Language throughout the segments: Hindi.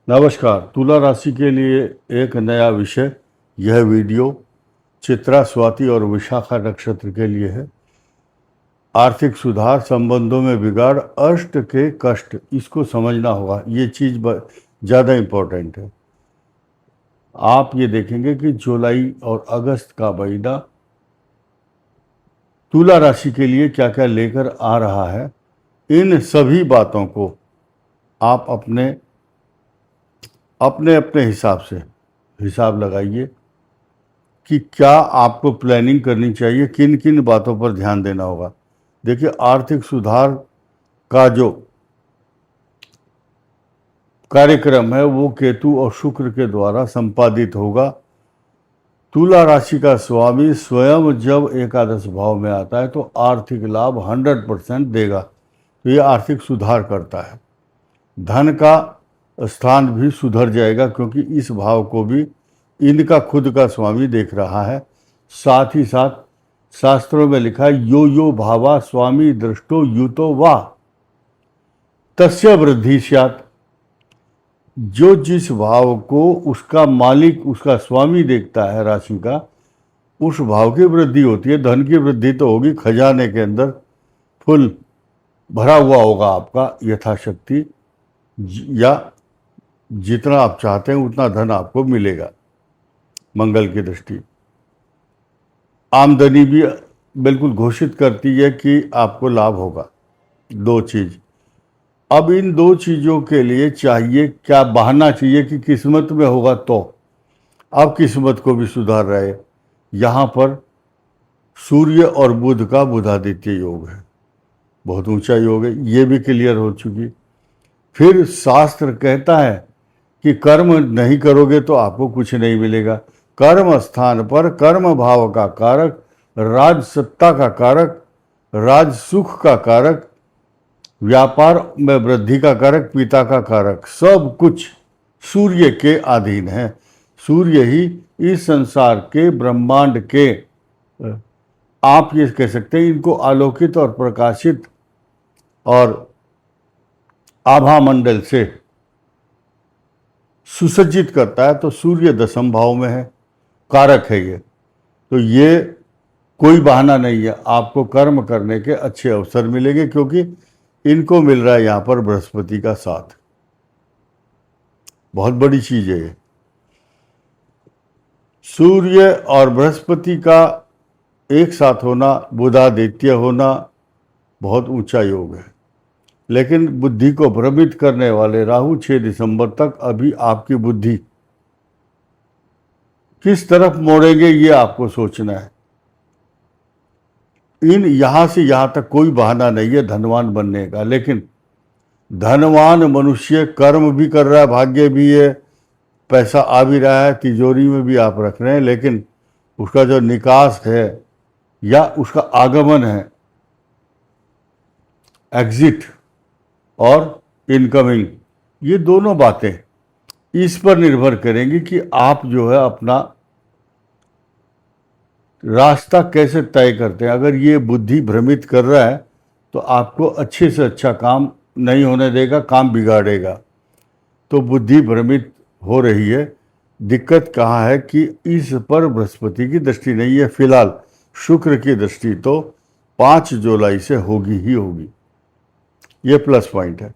नमस्कार। तुला राशि के लिए एक नया विषय। यह वीडियो चित्रा, स्वाति और विशाखा नक्षत्र के लिए है। आर्थिक सुधार, संबंधों में बिगाड़, अष्ट के कष्ट, इसको समझना होगा। ये चीज़ ज़्यादा इम्पोर्टेंट है। आप ये देखेंगे कि जुलाई और अगस्त का महीना तुला राशि के लिए क्या क्या लेकर आ रहा है। इन सभी बातों को आप अपने अपने अपने हिसाब से हिसाब लगाइए कि क्या आपको प्लानिंग करनी चाहिए, किन किन बातों पर ध्यान देना होगा। देखिए, आर्थिक सुधार का जो कार्यक्रम है वो केतु और शुक्र के द्वारा संपादित होगा। तुला राशि का स्वामी स्वयं जब एकादश भाव में आता है तो आर्थिक लाभ 100% देगा। तो ये आर्थिक सुधार करता है। धन का स्थान भी सुधर जाएगा क्योंकि इस भाव को भी इनका खुद का स्वामी देख रहा है। साथ ही साथ शास्त्रों में लिखा है, यो यो भावा स्वामी दृष्टो युतो वाह तस्य वृद्धि स्यात्। जो जिस भाव को उसका मालिक, उसका स्वामी देखता है राशि का, उस भाव की वृद्धि होती है। धन की वृद्धि तो होगी, खजाने के अंदर फुल भरा हुआ होगा आपका यथाशक्ति, या जितना आप चाहते हैं उतना धन आपको मिलेगा। मंगल की दृष्टि आमदनी भी बिल्कुल घोषित करती है कि आपको लाभ होगा। दो चीज। अब इन दो चीज़ों के लिए चाहिए क्या, बहाना चाहिए कि किस्मत में होगा तो। अब किस्मत को भी सुधार रहे। यहाँ पर सूर्य और बुध का बुधादित्य योग है, बहुत ऊंचा योग है, ये भी क्लियर हो चुकी। फिर शास्त्र कहता है कि कर्म नहीं करोगे तो आपको कुछ नहीं मिलेगा। कर्म स्थान पर कर्म भाव का कारक, राज सत्ता का कारक, राज सुख का कारक, व्यापार में वृद्धि का कारक, पिता का कारक, सब कुछ सूर्य के अधीन है। सूर्य ही इस संसार के, ब्रह्मांड के, आप ये कह सकते हैं, इनको आलोकित और प्रकाशित और आभा मंडल से सुसज्जित करता है। तो सूर्य दशम भाव में है, कारक है ये। तो ये कोई बहाना नहीं है, आपको कर्म करने के अच्छे अवसर मिलेंगे क्योंकि इनको मिल रहा है यहाँ पर बृहस्पति का साथ। बहुत बड़ी चीज है ये। सूर्य और बृहस्पति का एक साथ होना, बुधादित्य होना, बहुत ऊंचा योग है। लेकिन बुद्धि को भ्रमित करने वाले राहु 6 दिसंबर तक अभी आपकी बुद्धि किस तरफ मोड़ेंगे ये आपको सोचना है। इन यहां से यहां तक कोई बहाना नहीं है धनवान बनने का। लेकिन धनवान मनुष्य कर्म भी कर रहा है, भाग्य भी है, पैसा आ भी रहा है, तिजोरी में भी आप रख रहे हैं, लेकिन उसका जो निकास है या उसका आगमन है, एग्जिट और इनकमिंग, ये दोनों बातें इस पर निर्भर करेंगी कि आप जो है अपना रास्ता कैसे तय करते हैं। अगर ये बुद्धि भ्रमित कर रहा है तो आपको अच्छे से अच्छा काम नहीं होने देगा, काम बिगाड़ेगा। तो बुद्धि भ्रमित हो रही है। दिक्कत कहाँ है कि इस पर बृहस्पति की दृष्टि नहीं है फिलहाल। शुक्र की दृष्टि तो 5 जुलाई से होगी ही होगी, ये प्लस पॉइंट है।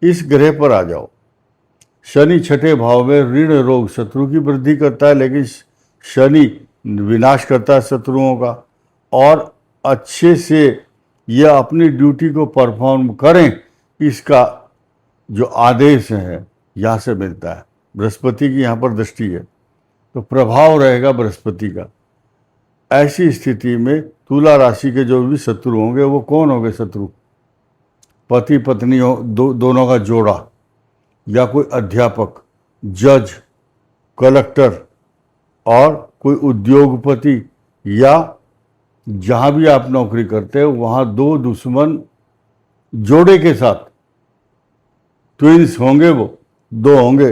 इस ग्रह पर आ जाओ। शनि 6ठे भाव में ऋण रोग शत्रु की वृद्धि करता है, लेकिन शनि विनाश करता है शत्रुओं का। और अच्छे से यह अपनी ड्यूटी को परफॉर्म करें, इसका जो आदेश है यहाँ से मिलता है। बृहस्पति की यहाँ पर दृष्टि है तो प्रभाव रहेगा बृहस्पति का। ऐसी स्थिति में तुला राशि के जो भी शत्रु होंगे, वो कौन होंगे शत्रु? पति पत्नी हो, दोनों का जोड़ा, या कोई अध्यापक, जज, कलेक्टर, और कोई उद्योगपति, या जहां भी आप नौकरी करते हो वहां 2 दुश्मन जोड़े के साथ ट्विंस होंगे, वो 2 होंगे,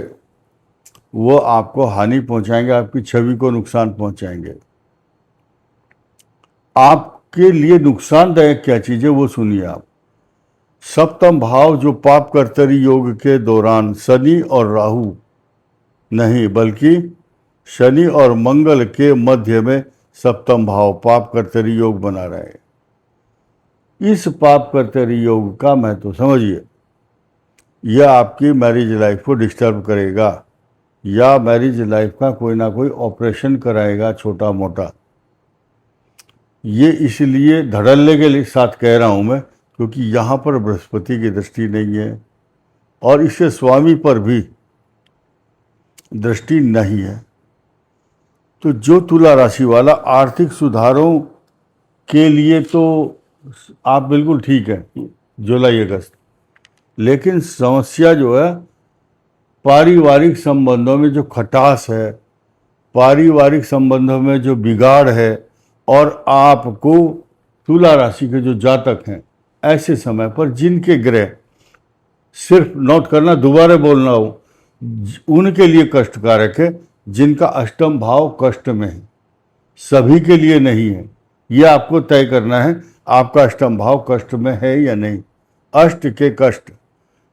वो आपको हानि पहुंचाएंगे, आपकी छवि को नुकसान पहुंचाएंगे। आपके लिए नुकसानदायक क्या चीज़ है वो सुनिए आप। सप्तम भाव जो पाप कर्तरी योग के दौरान शनि और राहु नहीं बल्कि शनि और मंगल के मध्य में सप्तम भाव पाप कर्तरी योग बना रहे हैं। इस पाप कर्तरी योग का महत्व समझिए। यह आपकी मैरिज लाइफ को डिस्टर्ब करेगा या मैरिज लाइफ का कोई ना कोई ऑपरेशन कराएगा छोटा मोटा। ये इसलिए धड़ल्ले के साथ कह रहा हूँ मैं क्योंकि यहाँ पर बृहस्पति की दृष्टि नहीं है और इसके स्वामी पर भी दृष्टि नहीं है। तो जो तुला राशि वाला आर्थिक सुधारों के लिए तो आप बिल्कुल ठीक है जुलाई अगस्त, लेकिन समस्या जो है पारिवारिक संबंधों में जो खटास है, पारिवारिक संबंधों में जो बिगाड़ है, और आपको तुला राशि के जो जातक हैं ऐसे समय पर जिनके ग्रह, सिर्फ नोट करना दोबारा बोलना हो, उनके लिए कष्टकारक है जिनका अष्टम भाव कष्ट में है, सभी के लिए नहीं है। यह आपको तय करना है आपका अष्टम भाव कष्ट में है या नहीं। अष्ट के कष्ट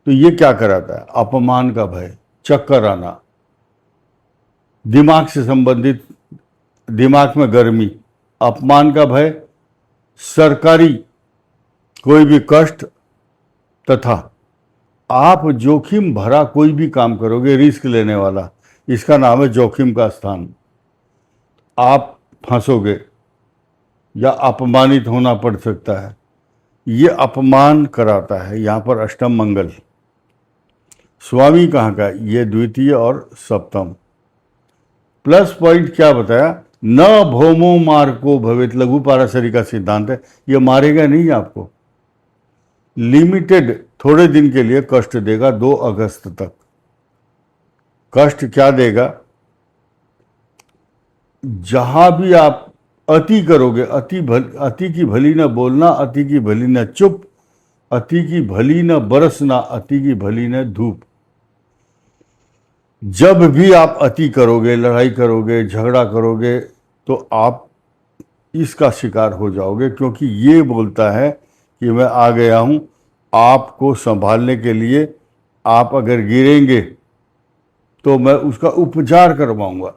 तो ये क्या कराता है? अपमान का भय, चक्कर आना, दिमाग से संबंधित, दिमाग में गर्मी, अपमान का भय, सरकारी कोई भी कष्ट, तथा आप जोखिम भरा कोई भी काम करोगे, रिस्क लेने वाला, इसका नाम है जोखिम का स्थान। आप फंसोगे या अपमानित होना पड़ सकता है, ये अपमान कराता है। यहाँ पर अष्टम मंगल, स्वामी कहाँ का? ये द्वितीय और सप्तम। प्लस पॉइंट क्या बताया? न भौमो मार्को भवेत, लघु पाराशरी का सिद्धांत है। ये मारेगा नहीं आपको, लिमिटेड थोड़े दिन के लिए कष्ट देगा, 2 अगस्त तक। कष्ट क्या देगा? जहां भी आप अति करोगे, अति की भली न बोलना, अति की भली न चुप, अति की भली न बरसना, अति की भली न धूप। जब भी आप अति करोगे, लड़ाई करोगे, झगड़ा करोगे, तो आप इसका शिकार हो जाओगे, क्योंकि ये बोलता है कि मैं आ गया हूं आपको संभालने के लिए। आप अगर गिरेंगे तो मैं उसका उपचार करवाऊंगा।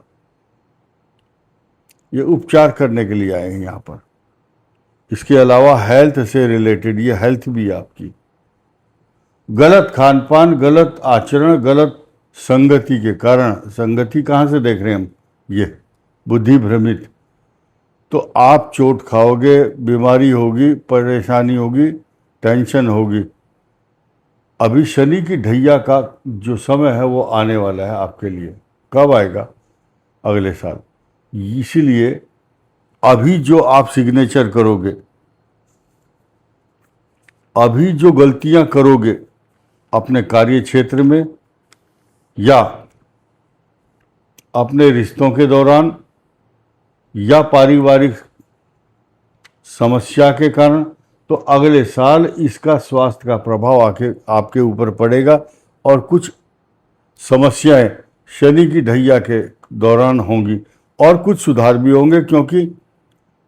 ये उपचार करने के लिए आए हैं यहाँ पर। इसके अलावा हेल्थ से रिलेटेड, ये हेल्थ भी आपकी, गलत खान पान, गलत आचरण, गलत संगति के कारण, संगति कहाँ से देख रहे हैं हम? ये बुद्धि भ्रमित, तो आप चोट खाओगे, बीमारी होगी, परेशानी होगी, टेंशन होगी। अभी शनि की ढैया का जो समय है वो आने वाला है आपके लिए। कब आएगा? अगले साल। इसीलिए अभी जो आप सिग्नेचर करोगे, अभी जो गलतियां करोगे अपने कार्य क्षेत्र में या अपने रिश्तों के दौरान या पारिवारिक समस्या के कारण, तो अगले साल इसका स्वास्थ्य का प्रभाव आपके ऊपर पड़ेगा और कुछ समस्याएं शनि की ढैया के दौरान होंगी और कुछ सुधार भी होंगे, क्योंकि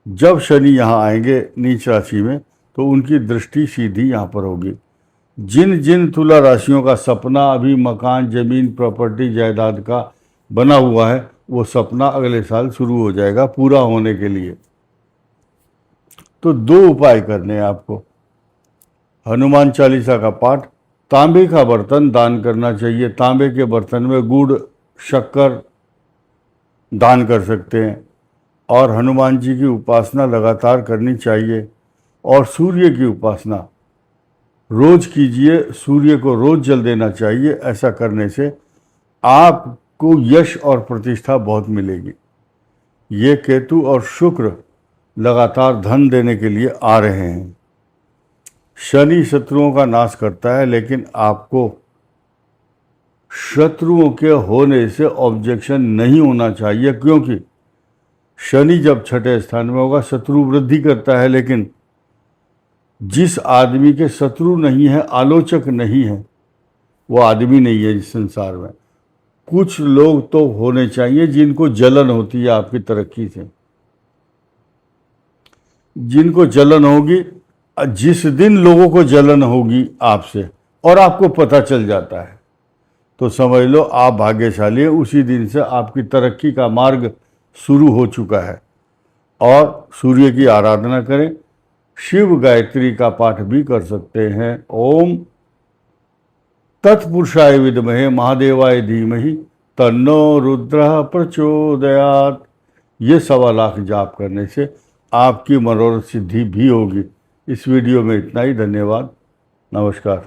जब शनि यहाँ आएंगे नीच राशि में तो उनकी दृष्टि सीधी यहाँ पर होगी। जिन जिन तुला राशियों का सपना अभी मकान, जमीन, प्रॉपर्टी, जायदाद का बना हुआ है, वो सपना अगले साल शुरू हो जाएगा पूरा होने के लिए। तो 2 उपाय करने हैं आपको। हनुमान चालीसा का पाठ, तांबे का बर्तन दान करना चाहिए। तांबे के बर्तन में गुड़, शक्कर दान कर सकते हैं और हनुमान जी की उपासना लगातार करनी चाहिए। और सूर्य की उपासना रोज कीजिए, सूर्य को रोज जल देना चाहिए। ऐसा करने से आपको यश और प्रतिष्ठा बहुत मिलेगी। ये केतु और शुक्र लगातार धन देने के लिए आ रहे हैं। शनि शत्रुओं का नाश करता है, लेकिन आपको शत्रुओं के होने से ऑब्जेक्शन नहीं होना चाहिए, क्योंकि शनि जब छठे स्थान में होगा शत्रु वृद्धि करता है। लेकिन जिस आदमी के शत्रु नहीं है, आलोचक नहीं है, वो आदमी नहीं है इस संसार में। कुछ लोग तो होने चाहिए जिनको जलन होती है आपकी तरक्की से। जिनको जलन होगी जिस दिन लोगों को जलन होगी आपसे और आपको पता चल जाता है तो समझ लो आप भाग्यशाली हैं, उसी दिन से आपकी तरक्की का मार्ग शुरू हो चुका है। और सूर्य की आराधना करें, शिव गायत्री का पाठ भी कर सकते हैं। ओम तत्पुरुषाय विद्महे महादेवाय धीमहि तन्नो रुद्रः प्रचोदयात्। ये 1.25 लाख जाप करने से आपकी मनोरथ सिद्धि भी होगी। इस वीडियो में इतना ही। धन्यवाद। नमस्कार।